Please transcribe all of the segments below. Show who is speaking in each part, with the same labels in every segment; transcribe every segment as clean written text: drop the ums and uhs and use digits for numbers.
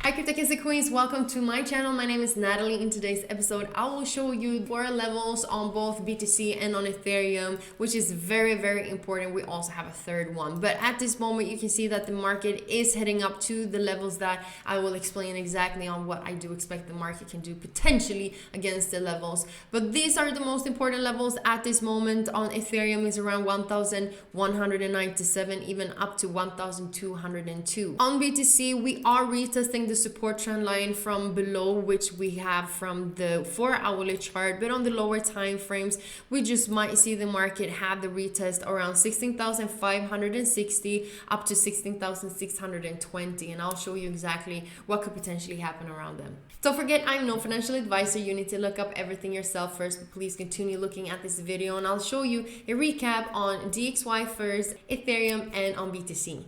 Speaker 1: Hi cryptocurrency queens, welcome to my channel. My name is Natalie. In today's episode I will show you 4 levels on both BTC and on Ethereum, which is very important. We also have a third one, but at this moment you can see that the market is heading up to the levels that I will explain exactly on what I do expect the market can do potentially against the levels. But these are the most important levels at this moment. On Ethereum is around 1197, even up to 1202. On BTC we are retesting the support trend line from below, which we have from the 4-hourly chart, but on the lower time frames we just might see the market have the retest around 16,560 up to 16,620, and I'll show you exactly what could potentially happen around them. Don't forget, I'm no financial advisor. You need to look up everything yourself first, but please continue looking at this video and I'll show you a recap on DXY first, Ethereum, and on BTC.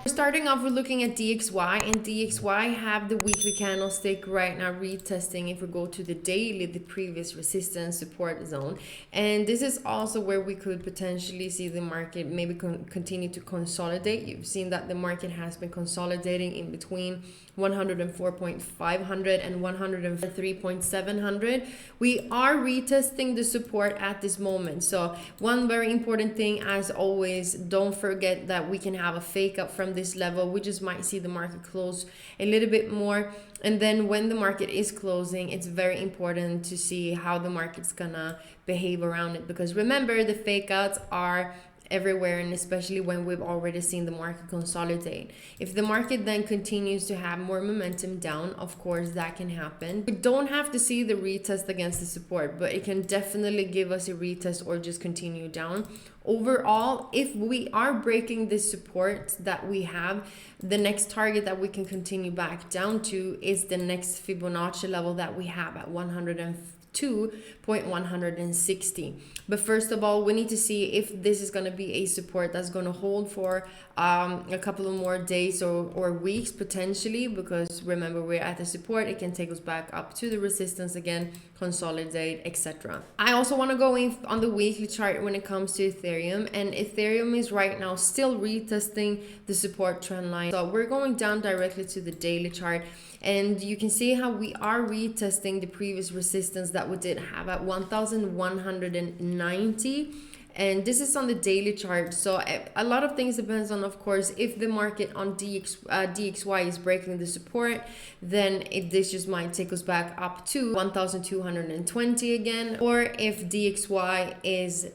Speaker 1: Starting off, we're looking at DXY, and DXY have the weekly candlestick right now retesting. If we go to the daily, the previous resistance support zone, and this is also where we could potentially see the market maybe continue to consolidate. You've seen that the market has been consolidating in between 104.500 and 103.700. We are retesting the support at this moment. So one very important thing, as always, don't forget that we can have a fake up from this level. We just might see the market close a little bit more, and then when the market is closing, it's very important to see how the market's gonna behave around it, because remember, the fake outs are everywhere, and especially when we've already seen the market consolidate. If the market then continues to have more momentum down, of course that can happen. We don't have to see the retest against the support, but it can definitely give us a retest or just continue down. Overall, if we are breaking this support that we have, the next target that we can continue back down to is the next Fibonacci level that we have at 102.160. But first of all, we need to see if this is going to be a support that's going to hold for a couple of more days or weeks potentially, because remember, we're at the support. It can take us back up to the resistance again, consolidate, etc. I also want to go in on the weekly chart when it comes to Ethereum, and Ethereum is right now still retesting the support trend line. So we're going down directly to the daily chart, and you can see how we are retesting the previous resistance that we did have at 1190, and this is on the daily chart. So a lot of things depends on, of course, if the market on DXY is breaking the support, then this just might take us back up to 1220 again, or if DXY is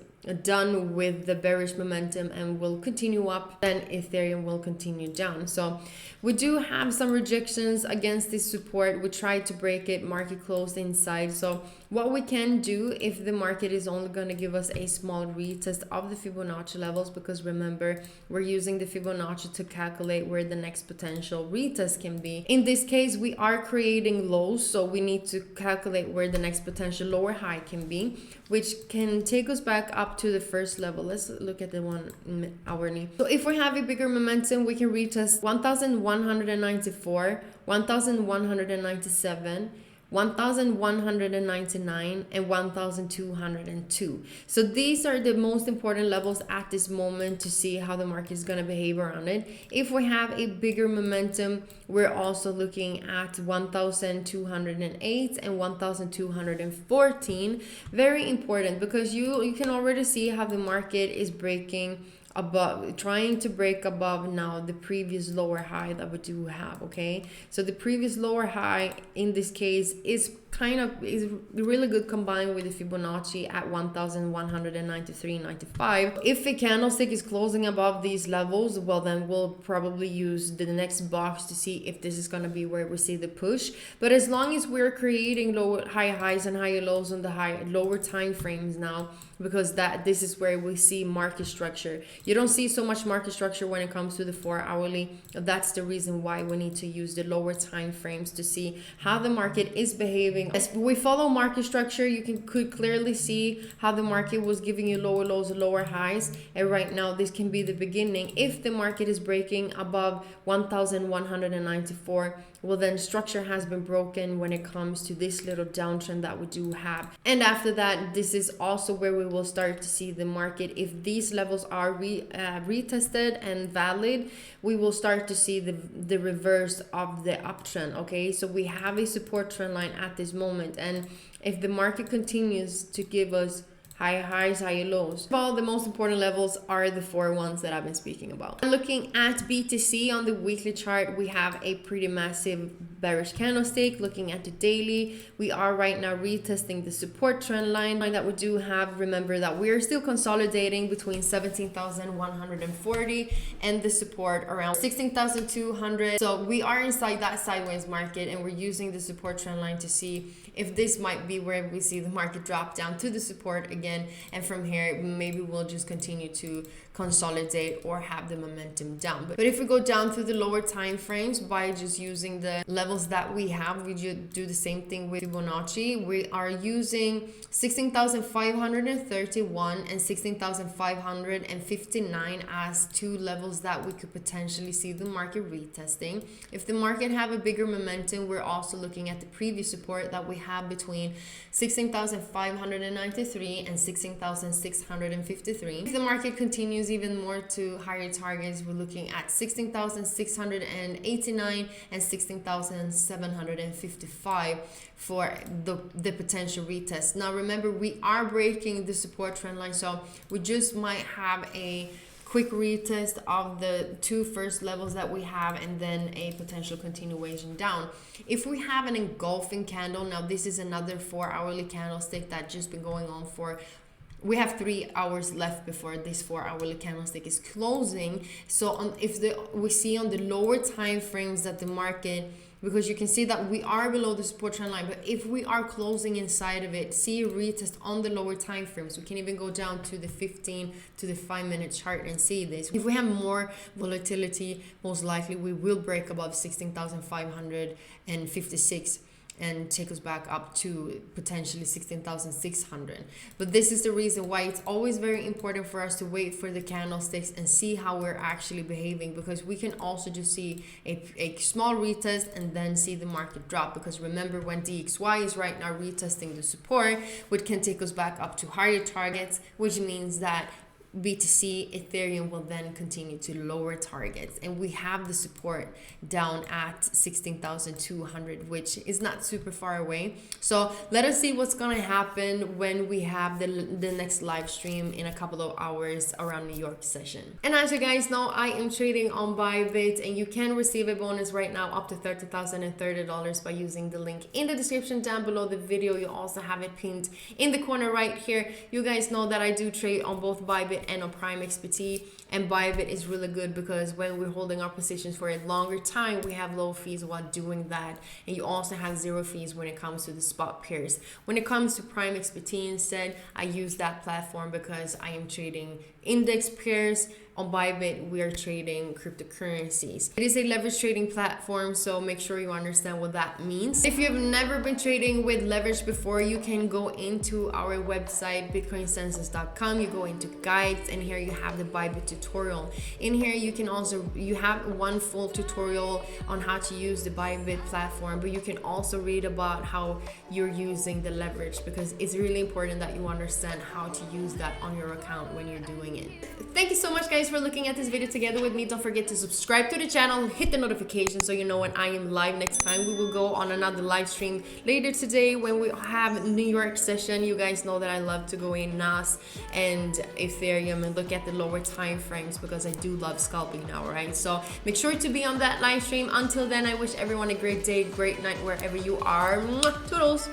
Speaker 1: done with the bearish momentum and will continue up, then Ethereum will continue down. So we do have some rejections against this support. We tried to break it, market closed inside. So what we can do, if the market is only going to give us a small retest of the Fibonacci levels, because remember, we're using the Fibonacci to calculate where the next potential retest can be. In this case, we are creating lows, so we need to calculate where the next potential lower high can be, which can take us back up to the first level. Let's look at the 1 hourly. So if we have a bigger momentum, we can retest 1194, 1197, 1199, and 1202. So these are the most important levels at this moment to see how the market is going to behave around it. If we have a bigger momentum, we're also looking at 1208 and 1214. Very important, because you can already see how the market is breaking above, trying to break above now the previous lower high that we do have. Okay, so the previous lower high in this case is really good combined with the Fibonacci at 1193.95. If a candlestick is closing above these levels, well, then we'll probably use the next box to see if this is going to be where we see the push. But as long as we're creating higher highs and higher lows on the lower time frames now, because this is where we see market structure. You don't see so much market structure when it comes to the 4-hourly. That's the reason why we need to use the lower time frames to see how the market is behaving behaving. As we follow market structure, you could clearly see how the market was giving you lower lows and lower highs, and right now this can be the beginning. If the market is breaking above 1194, well, then structure has been broken when it comes to this little downtrend that we do have. And after that, this is also where we will start to see the market. If these levels are retested and valid, we will start to see the reverse of the uptrend. Okay, so we have a support trend line at this moment, and if the market continues to give us higher highs, higher lows. Well, the most important levels are the 4 ones that I've been speaking about. Looking at BTC on the weekly chart, we have a pretty massive bearish candlestick. Looking at the daily, we are right now retesting the support trend line that we do have. Remember that we are still consolidating between 17,140 and the support around 16,200. So we are inside that sideways market, and we're using the support trend line to see if this might be where we see the market drop down to the support again. And from here, maybe we'll just continue to consolidate or have the momentum down. But if we go down through the lower time frames by just using the levels that we have, we just do the same thing with Fibonacci. We are using 16,531 and 16,559 as 2 levels that we could potentially see the market retesting. If the market have a bigger momentum, we're also looking at the previous support that we have between 16,593 and 16,653. If the market continues even more to higher targets, we're looking at 16,689 and 16,755 for the potential retest. Now remember, we are breaking the support trend line, so we just might have a quick retest of the 2 first levels that we have, and then a potential continuation down. If we have an engulfing candle, now this is another 4-hourly candlestick that just been going on for, we have 3 hours left before this 4-hourly candlestick is closing. So we see on the lower time frames that the market, because you can see that we are below the support trend line, but if we are closing inside of it, see a retest on the lower time frames. We can even go down to the 15 to the 5-minute chart and see this. If we have more volatility, most likely we will break above 16,556 and take us back up to potentially 16,600. But this is the reason why it's always very important for us to wait for the candlesticks and see how we're actually behaving, because we can also just see a small retest and then see the market drop. Because remember, when DXY is right now retesting the support, which can take us back up to higher targets, which means that BTC, Ethereum will then continue to lower targets, and we have the support down at 16,200, which is not super far away. So let us see what's gonna happen when we have the next live stream in a couple of hours around New York session. And as you guys know, I am trading on Bybit, and you can receive a bonus right now up to $30,030 by using the link in the description down below the video. You also have it pinned in the corner right here. You guys know that I do trade on both Bybit and on Prime XBT, and Bybit is really good because when we're holding our positions for a longer time, we have low fees while doing that, and you also have 0 fees when it comes to the spot pairs. When it comes to Prime XBT instead, I use that platform because I am trading index pairs. On Bybit, we are trading cryptocurrencies. It is a leverage trading platform, so make sure you understand what that means. If you have never been trading with leverage before, you can go into our website, Bitcoinsensus.com. You go into guides, and here you have the Bybit tutorial. In here, you have one full tutorial on how to use the Bybit platform, but you can also read about how you're using the leverage, because it's really important that you understand how to use that on your account when you're doing it. Thank you so much, guys, for looking at this video together with me. Don't forget to subscribe to the channel, hit the notification so you know when I am live next time. We will go on another live stream later today when we have New York session. You guys know that I love to go in NAS and Ethereum and look at the lower time frames because I do love scalping now, right? So make sure to be on that live stream. Until then, I wish everyone a great day, great night wherever you are. Toodles!